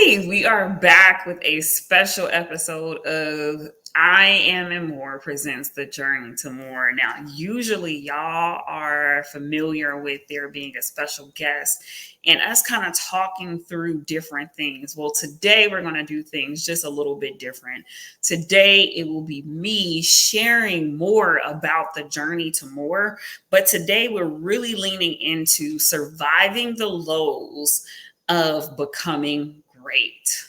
Hey, we are back with a special episode of I Am and More presents The Journey to More. Now, usually y'all are familiar with there being a special guest and us kind of talking through different things. Well, today we're going to do things just a little bit different. Today it will be me sharing more about the journey to more, but today we're really leaning into surviving the lows of becoming great.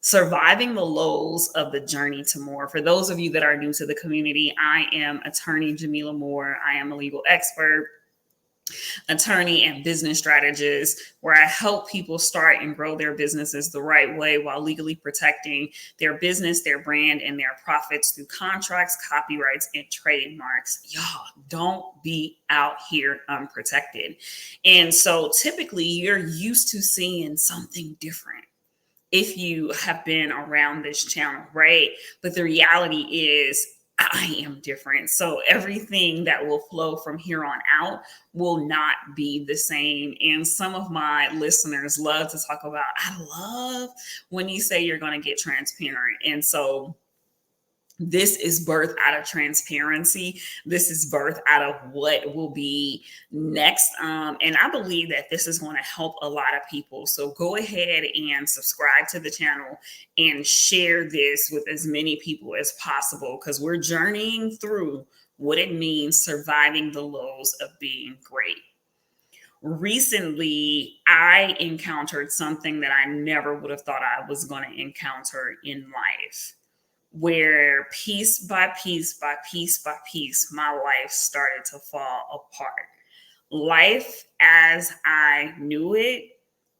Surviving the lows of the journey to more. For those of you that are new to the community, I am attorney Jamila Moore. I am a legal expert, attorney, and business strategist, where I help people start and grow their businesses the right way while legally protecting their business, their brand, and their profits through contracts, copyrights, and trademarks. Y'all, don't be out here unprotected. And so typically you're used to seeing something different if you have been around this channel, right? But the reality is I am different. So everything that will flow from here on out will not be the same. And some of my listeners love to talk about, I love when you say you're going to get transparent. And so this is birth out of transparency. This is birth out of what will be next. And I believe that this is going to help a lot of people. So go ahead and subscribe to the channel and share this with as many people as possible, because we're journeying through what it means surviving the lows of being great. Recently, I encountered something that I never would have thought I was going to encounter in life, where piece by piece by piece by piece, my life started to fall apart. Life as I knew it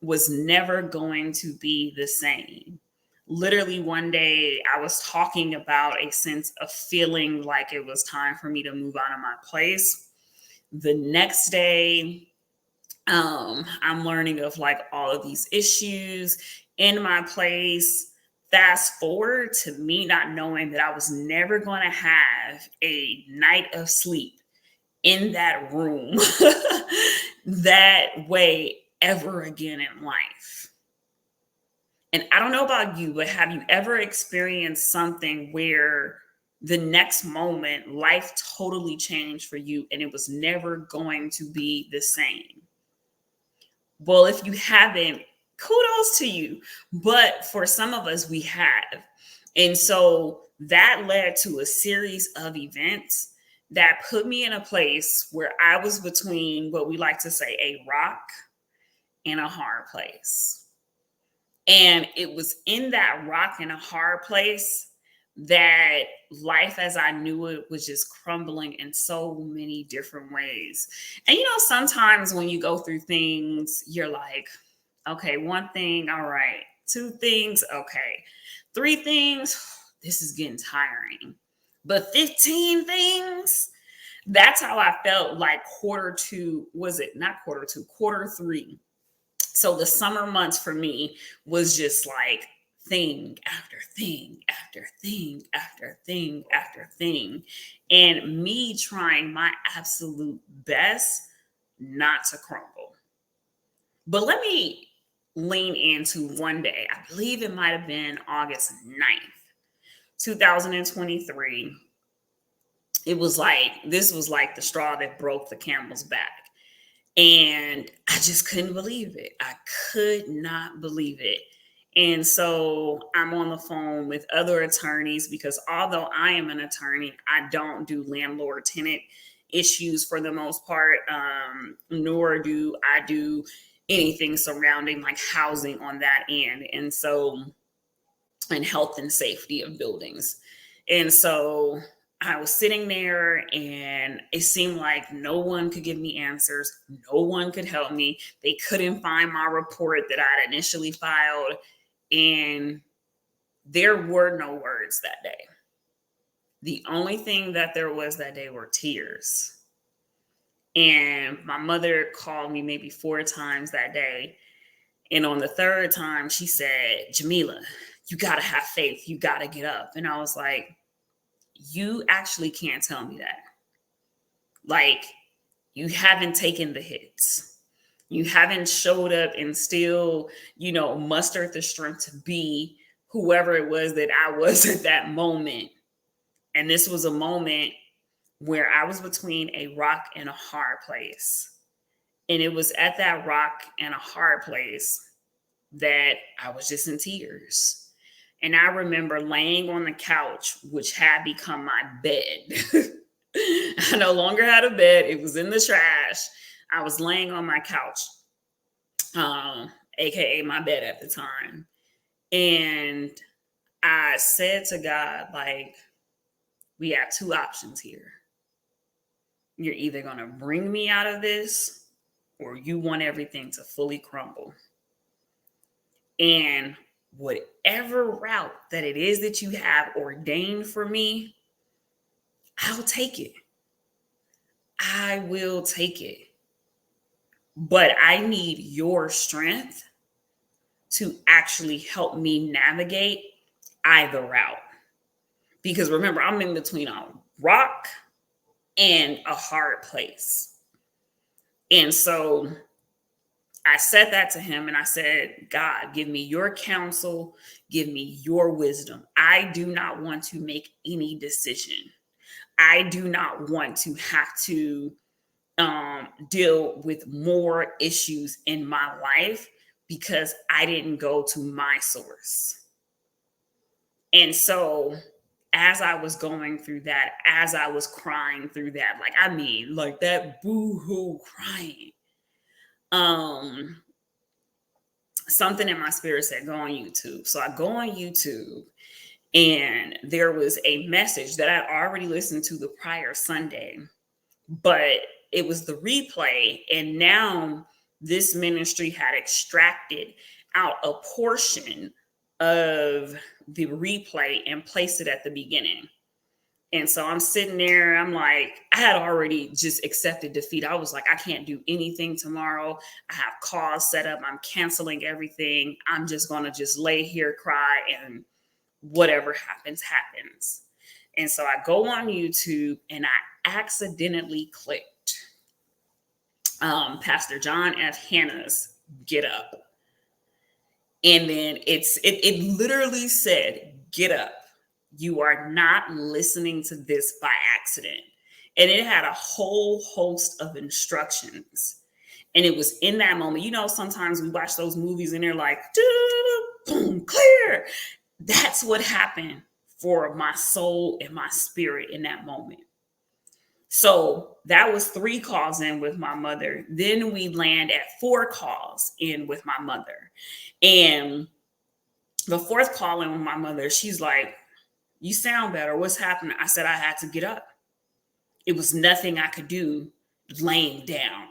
was never going to be the same. Literally one day I was talking about a sense of feeling like it was time for me to move out of my place. The next day, I'm learning of like all of these issues in my place. Fast forward to me not knowing that I was never going to have a night of sleep in that room that way ever again in life. And I don't know about you, but have you ever experienced something where the next moment life totally changed for you and it was never going to be the same? Well, if you haven't, kudos to you. But for some of us, we have. And so that led to a series of events that put me in a place where I was between what we like to say a rock and a hard place. And it was in that rock and a hard place that life as I knew it was just crumbling in so many different ways. And, sometimes when you go through things, you're like, okay, one thing, all right. Two things, okay. Three things, this is getting tiring. But 15 things, that's how I felt like quarter three. So the summer months for me was just like thing after thing after thing after thing after thing. And me trying my absolute best not to crumble. But let me lean into one day. I believe it might have been August 9th, 2023. This was like the straw that broke the camel's back. And I just couldn't believe it. I could not believe it. And so I'm on the phone with other attorneys because although I am an attorney, I don't do landlord-tenant issues for the most part, nor do I do anything surrounding like housing on that end. And health and safety of buildings. And so I was sitting there and it seemed like no one could give me answers. No one could help me. They couldn't find my report that I'd initially filed. And there were no words that day. The only thing that there was that day were tears. And my mother called me maybe 4 times that day. And on the third time, she said, Jamila, you got to have faith. You got to get up. And I was like, you actually can't tell me that. Like, you haven't taken the hits. You haven't showed up and still, mustered the strength to be whoever it was that I was at that moment. And this was a moment where I was between a rock and a hard place. And it was at that rock and a hard place that I was just in tears. And I remember laying on the couch, which had become my bed. I no longer had a bed, it was in the trash. I was laying on my couch, aka my bed at the time. And I said to God, like, we have two options here. You're either going to bring me out of this or you want everything to fully crumble. And whatever route that it is that you have ordained for me, I'll take it. I will take it. But I need your strength to actually help me navigate either route. Because remember, I'm in between a rock and a hard place. And so I said that to him and I said, God, give me your counsel, give me your wisdom. I do not want to make any decision. I do not want to have to deal with more issues in my life because I didn't go to my source. And so as I was going through that, as I was crying through that, like that boo-hoo crying, something in my spirit said, go on YouTube. So I go on YouTube and there was a message that I'd already listened to the prior Sunday, but it was the replay. And now this ministry had extracted out a portion of the replay and placed it at the beginning. And so I'm sitting there, I'm like, I had already just accepted defeat. I was like, I can't do anything tomorrow. I have calls set up. I'm canceling everything. I'm just going to just lay here, cry, and whatever happens, happens. And so I go on YouTube and I accidentally clicked Pastor John F. Hanna's Get Up. And then it literally said, get up. You are not listening to this by accident. And it had a whole host of instructions. And it was in that moment, sometimes we watch those movies and they're like, boom, clear. That's what happened for my soul and my spirit in that moment. So that was 3 calls in with my mother. Then we land at 4 calls in with my mother. And the 4th call in with my mother, she's like, you sound better. What's happening? I said, I had to get up. It was nothing I could do laying down.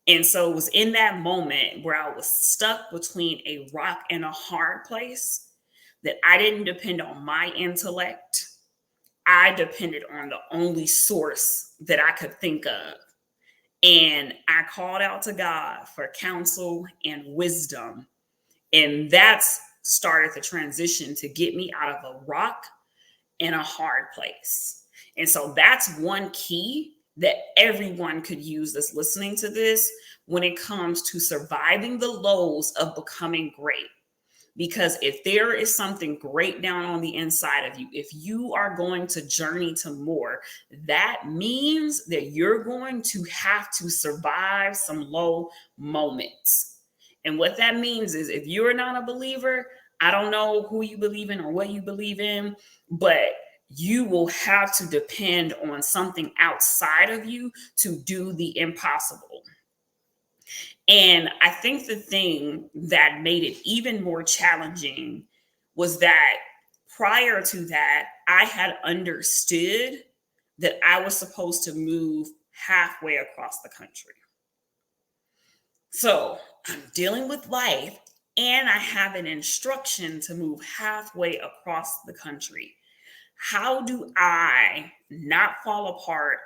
And so it was in that moment where I was stuck between a rock and a hard place that I didn't depend on my intellect. I depended on the only source that I could think of. And I called out to God for counsel and wisdom. And that's started the transition to get me out of a rock and a hard place. And so that's one key that everyone could use that's listening to this when it comes to surviving the lows of becoming great. Because if there is something great down on the inside of you, if you are going to journey to more, that means that you're going to have to survive some low moments. And what that means is if you're not a believer, I don't know who you believe in or what you believe in, but you will have to depend on something outside of you to do the impossible. And I think the thing that made it even more challenging was that prior to that, I had understood that I was supposed to move halfway across the country. So I'm dealing with life and I have an instruction to move halfway across the country. How do I not fall apart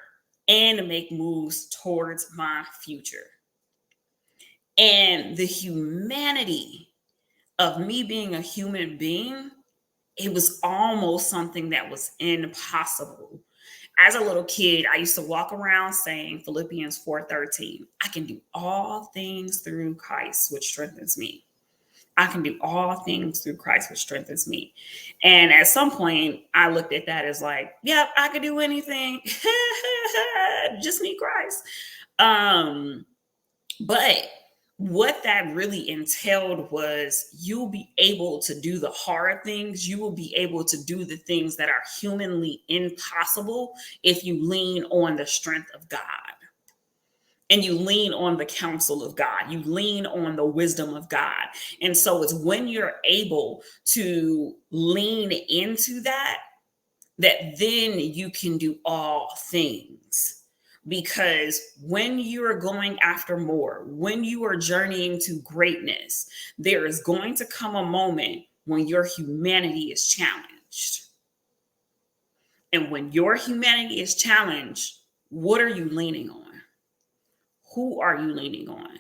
and make moves towards my future? And the humanity of me being a human being, it was almost something that was impossible. as a little kid, I used to walk around saying Philippians 4:13. I can do all things through Christ, which strengthens me. I can do all things through Christ, which strengthens me. And at some point, I looked at that as like, yep, I could do anything. Just need Christ. But what that really entailed was you'll be able to do the hard things. You will be able to do the things that are humanly impossible if you lean on the strength of God and you lean on the counsel of God. You lean on the wisdom of God. And so it's when you're able to lean into that, that then you can do all things. Because when you are going after more, when you are journeying to greatness, there is going to come a moment when your humanity is challenged. And when your humanity is challenged, what are you leaning on? Who are you leaning on?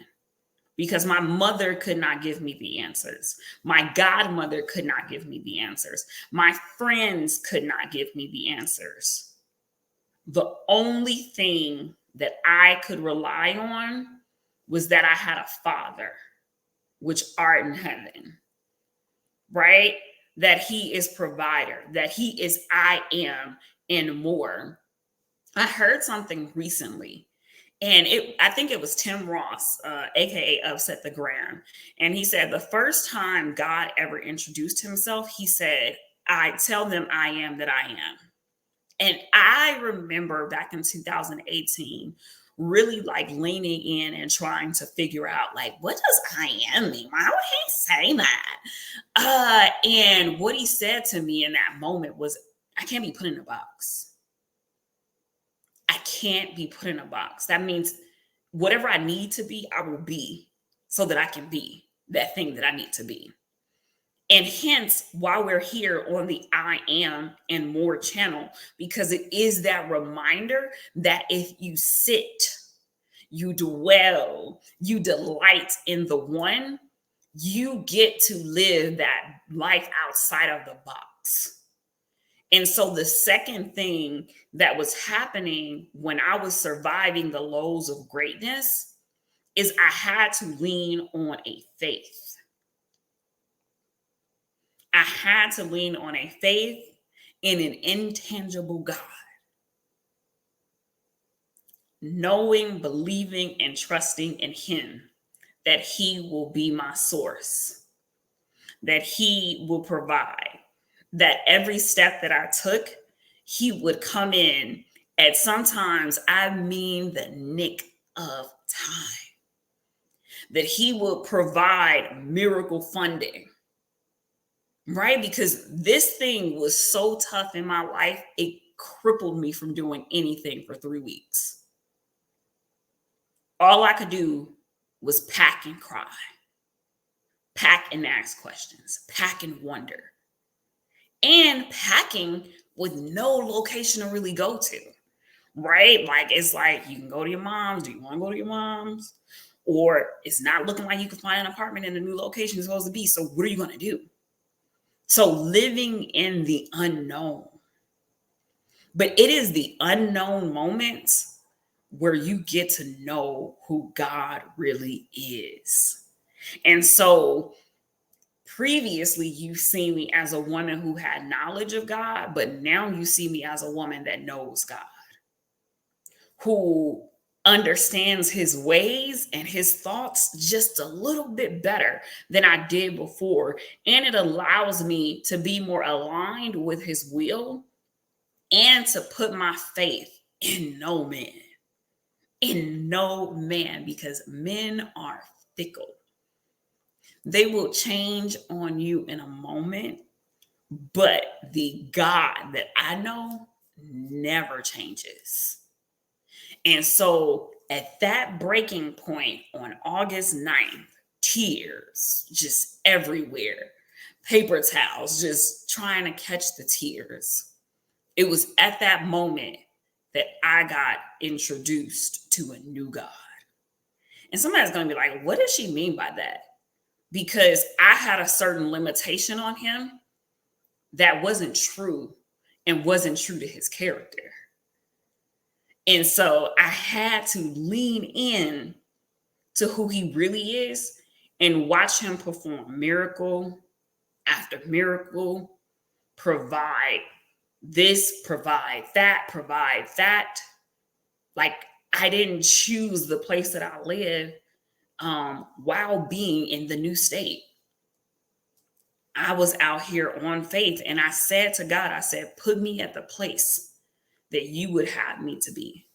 Because my mother could not give me the answers. My godmother could not give me the answers. My friends could not give me the answers. The only thing that I could rely on was that I had a father, which art in heaven, right? That he is provider, that he is I am, and more. I heard something recently, and I think it was Tim Ross, aka Upset the Gram. And he said the first time God ever introduced himself, he said, I tell them I am that I am. And I remember back in 2018, really like leaning in and trying to figure out like, what does I am mean? Why would he say that? And what he said to me in that moment was, I can't be put in a box. I can't be put in a box. That means whatever I need to be, I will be so that I can be that thing that I need to be. And hence, while we're here on the I Am and More channel, because it is that reminder that if you sit, you dwell, you delight in the one, you get to live that life outside of the box. And so the second thing that was happening when I was surviving the lows of greatness is I had to lean on a faith. I had to lean on a faith in an intangible God. Knowing, believing, and trusting in him that he will be my source, that he will provide, that every step that I took, he would come in at sometimes, I mean, the nick of time, that he will provide miracle funding. Right? Because this thing was so tough in my life, it crippled me from doing anything for 3 weeks. All I could do was pack and cry, pack and ask questions, pack and wonder, and packing with no location to really go to. Right? Like, it's like, you can go to your mom's. Do you want to go to your mom's? Or it's not looking like you can find an apartment in a new location you're supposed to be. So what are you going to do? So living in the unknown. But it is the unknown moments where you get to know who God really is. And so previously you've seen me as a woman who had knowledge of God, but now you see me as a woman that knows God, who understands his ways and his thoughts just a little bit better than I did before. And it allows me to be more aligned with his will and to put my faith in no man, because men are fickle. They will change on you in a moment, but the God that I know never changes. And so at that breaking point on August 9th, tears just everywhere, paper towels, just trying to catch the tears. It was at that moment that I got introduced to a new God. And somebody's going to be like, what does she mean by that? Because I had a certain limitation on him that wasn't true and wasn't true to his character. And so I had to lean in to who he really is and watch him perform miracle after miracle, provide this, provide that, provide that. Like, I didn't choose the place that I live while being in the new state. I was out here on faith, and I said to God, I said, put me at the place that you would have me to be.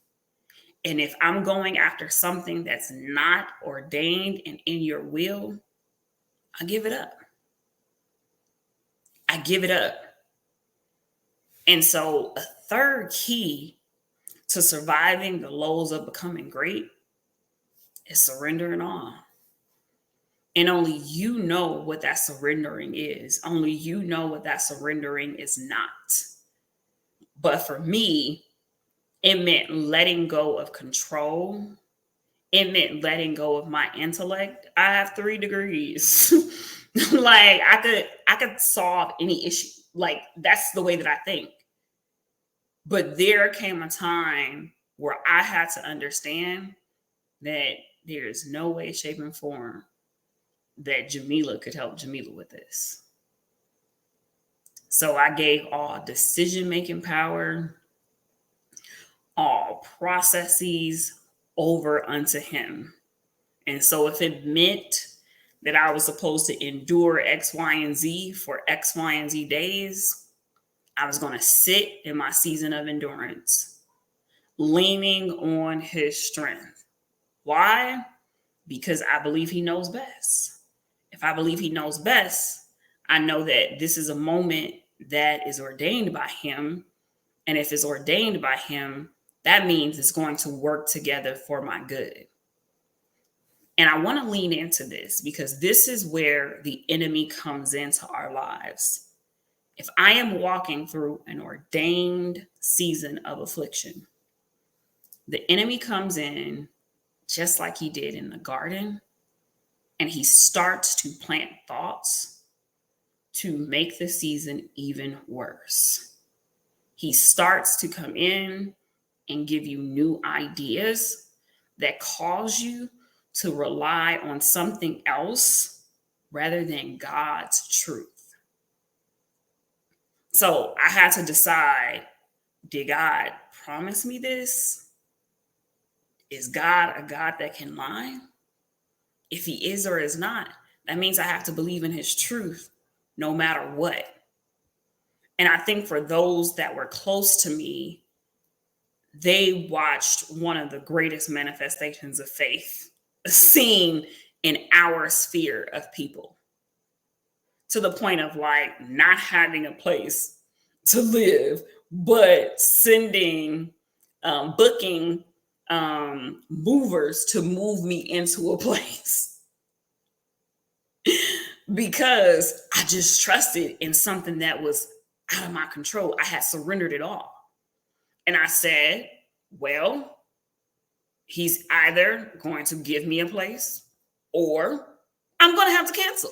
And if I'm going after something that's not ordained and in your will, I give it up. I give it up. And so a third key to surviving the lows of becoming great is surrendering all. And only you know what that surrendering is. Only you know what that surrendering is not. But for me, it meant letting go of control. It meant letting go of my intellect. I have 3 degrees. Like, I could solve any issue. Like, that's the way that I think. But there came a time where I had to understand that there's no way, shape, and form that Jamila could help Jamila with this. So I gave all decision-making power, all processes over unto him. And so if it meant that I was supposed to endure X, Y, and Z for X, Y, and Z days, I was going to sit in my season of endurance, leaning on his strength. Why? Because I believe he knows best. If I believe he knows best, I know that this is a moment that is ordained by him. And if it's ordained by him, that means it's going to work together for my good. And I want to lean into this because this is where the enemy comes into our lives. If I am walking through an ordained season of affliction, the enemy comes in just like he did in the garden, and he starts to plant thoughts to make the season even worse. He starts to come in and give you new ideas that cause you to rely on something else rather than God's truth. So I had to decide, did God promise me this? Is God a God that can lie? If he is or is not, that means I have to believe in his truth no matter what. And I think for those that were close to me, they watched one of the greatest manifestations of faith seen in our sphere of people, to the point of like not having a place to live, but sending, booking movers to move me into a place because I just trusted in something that was out of my control. I had surrendered it all. And I said, well, he's either going to give me a place or I'm going to have to cancel.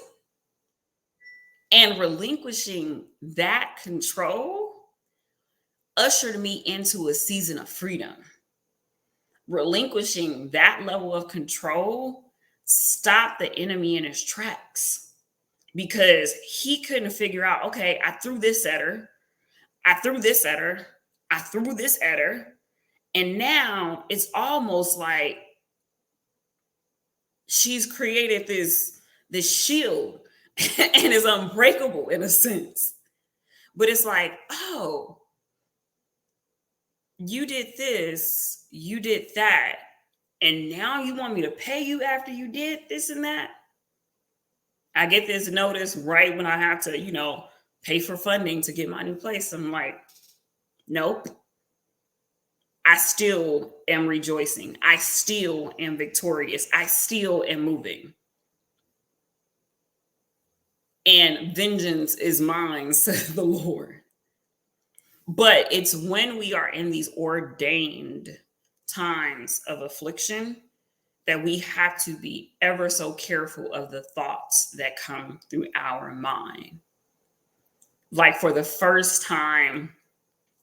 And relinquishing that control ushered me into a season of freedom. Relinquishing that level of control stopped the enemy in his tracks because he couldn't figure out, okay, I threw this at her. I threw this at her. I threw this at her. And now it's almost like she's created this shield and is unbreakable in a sense. But it's like, oh, you did this, you did that, and now you want me to pay you after you did this and that? I get this notice right when I have to, pay for funding to get my new place. I'm like, nope. I still am rejoicing. I still am victorious. I still am moving. And vengeance is mine, says the Lord. But it's when we are in these ordained times of affliction that we have to be ever so careful of the thoughts that come through our mind. Like for the first time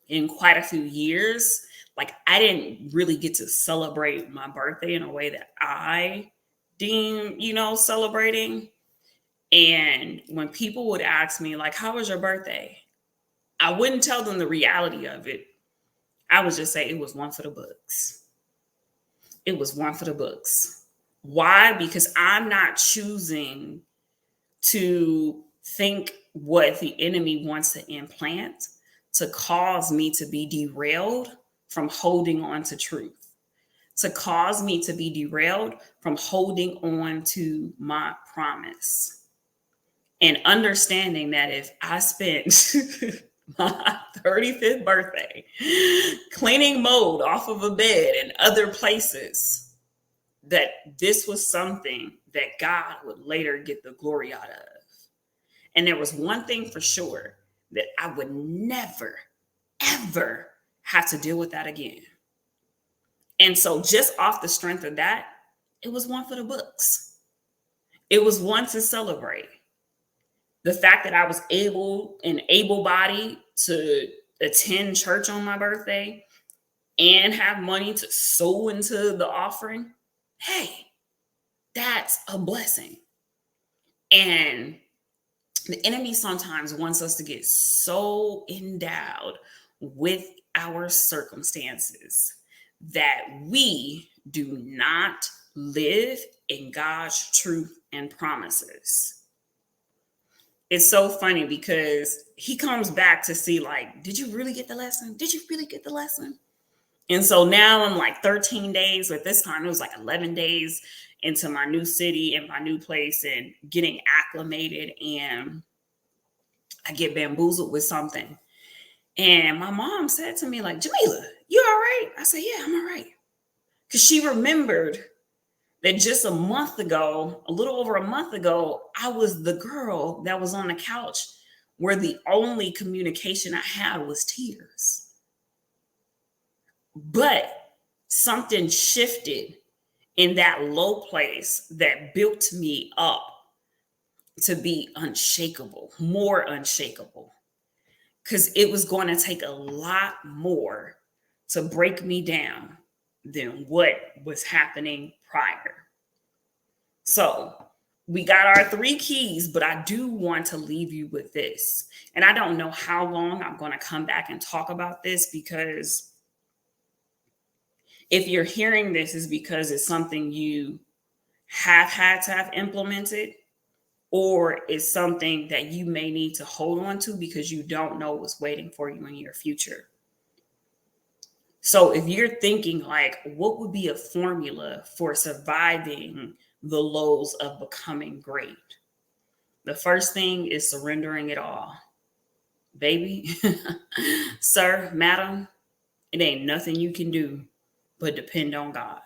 in quite a few years, like I didn't really get to celebrate my birthday in a way that I deem, celebrating. And when people would ask me, like, how was your birthday? I wouldn't tell them the reality of it. I would just say it was one for the books. It was one for the books. Why? Because I'm not choosing to think what the enemy wants to implant to cause me to be derailed from holding on to truth, to cause me to be derailed from holding on to my promise. And understanding that if I spent my 35th birthday cleaning mold off of a bed and other places, that this was something that God would later get the glory out of. And there was one thing for sure, that I would never, ever have to deal with that again. And so just off the strength of that, it was one for the books. It was one to celebrate. The fact that I was able-bodied to attend church on my birthday and have money to sow into the offering, hey, that's a blessing. And the enemy sometimes wants us to get so endowed with our circumstances that we do not live in God's truth and promises. It's so funny because he comes back to see, like, did you really get the lesson? Did you really get the lesson? And so now I'm like 13 days, but this time it was like 11 days into my new city and my new place and getting acclimated. And I get bamboozled with something. And my mom said to me, like, Jamila, you all right? I said, yeah, I'm all right. Because she remembered that just a month ago, a little over a month ago, I was the girl that was on the couch where the only communication I had was tears. But something shifted in that low place that built me up to be unshakable, more unshakable, because it was going to take a lot more to break me down than what was happening prior. So we got our 3 keys, but I do want to leave you with this. And I don't know how long I'm going to come back and talk about this, because if you're hearing this, is because it's something you have had to have implemented, or it's something that you may need to hold on to because you don't know what's waiting for you in your future. So if you're thinking, like, what would be a formula for surviving the lows of becoming great? The first thing is surrendering it all. Baby, sir, madam, it ain't nothing you can do but depend on God.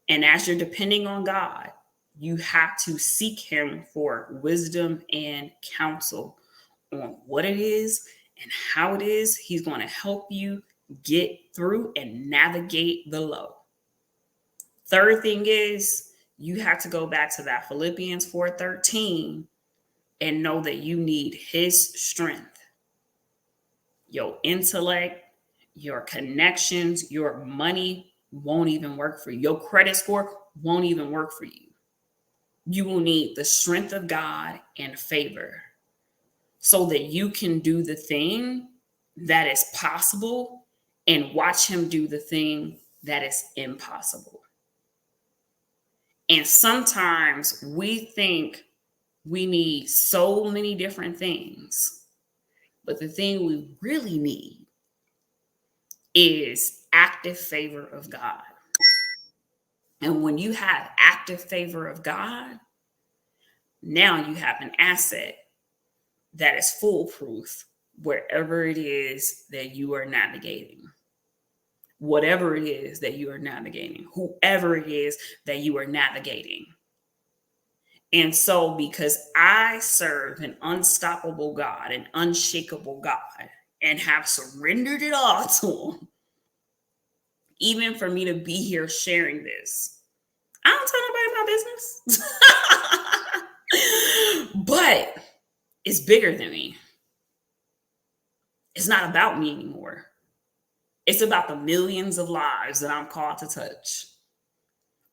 And as you're depending on God, you have to seek him for wisdom and counsel on what it is and how it is he's going to help you get through and navigate the low. Third thing is, you have to go back to that Philippians 4:13 and know that you need his strength. Your intellect, your connections, your money won't even work for you. Your credit score won't even work for you. You will need the strength of God and favor so that you can do the thing that is possible and watch him do the thing that is impossible. And sometimes we think we need so many different things, but the thing we really need is active favor of God. And when you have active favor of God, now you have an asset that is foolproof wherever it is that you are navigating. Whatever it is that you are navigating, whoever it is that you are navigating. And so, because I serve an unstoppable God, an unshakable God, and have surrendered it all to him, even for me to be here sharing this, I don't tell nobody my business. But it's bigger than me. It's not about me anymore. It's about the millions of lives that I'm called to touch.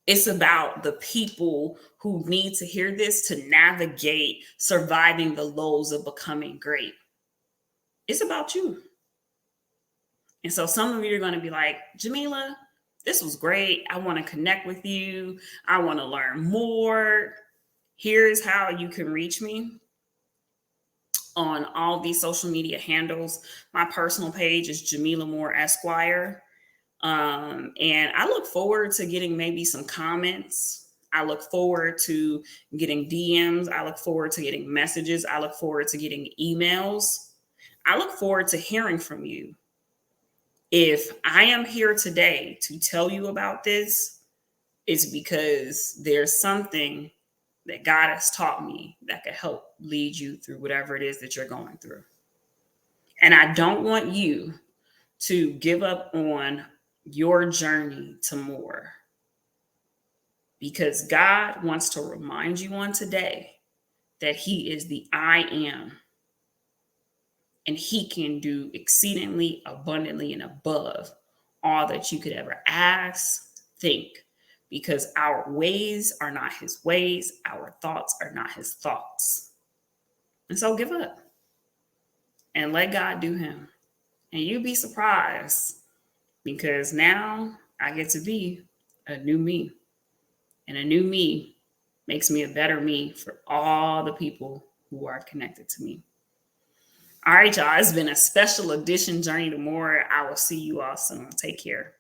It's about the people who need to hear this to navigate surviving the lows of becoming great. It's about you. And so some of you are going to be like, Jamila, this was great. I want to connect with you. I want to learn more. Here's how you can reach me on all these social media handles. My personal page is Jamila Moore Esquire. And I look forward to getting maybe some comments. I look forward to getting DMs. I look forward to getting messages. I look forward to getting emails. I look forward to hearing from you. If I am here today to tell you about this, it's because there's something that God has taught me that could help lead you through whatever it is that you're going through. And I don't want you to give up on your journey to more, because God wants to remind you on today that He is the I am, and He can do exceedingly abundantly and above all that you could ever ask, think, because our ways are not His ways, our thoughts are not His thoughts. And so give up and let God do Him. And you'd be surprised, because now I get to be a new me. And a new me makes me a better me for all the people who are connected to me. All right, y'all. It's been a special edition Journey to More. I will see you all soon. Take care.